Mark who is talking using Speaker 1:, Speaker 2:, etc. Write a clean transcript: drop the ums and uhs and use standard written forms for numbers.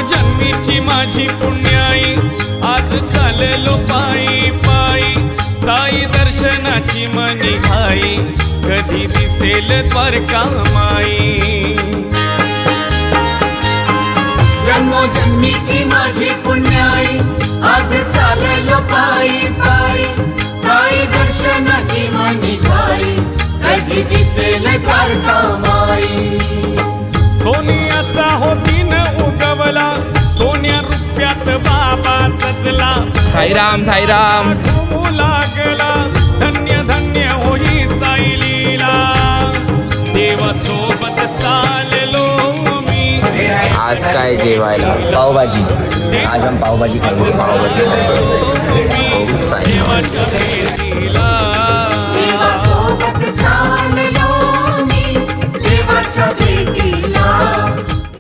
Speaker 1: जन्मोजन्मीची माझी पुण्याई आज चाललो पायी पायी साई दर्शनाची मनी घाई कधी दिसेल द्वारका माई
Speaker 2: जन्मोजन्मीची माझी पुण्याई आज चाललो पायी पायी साई दर्शनाची मनी घाई कधी दिसेल द्वारका माई
Speaker 1: सोनियाचा हो दिन उगवला सोन्या रुपयात बाबा सजला
Speaker 3: साईराम साईराम
Speaker 1: झुमू लागला धन्य धन्य होई साई लीला देवासोबत चाललो मी
Speaker 3: आज काय जेवायला पावभाजी आज हम पावभाजी खाएंगे पावभाजी
Speaker 1: देवाच्या भेटीला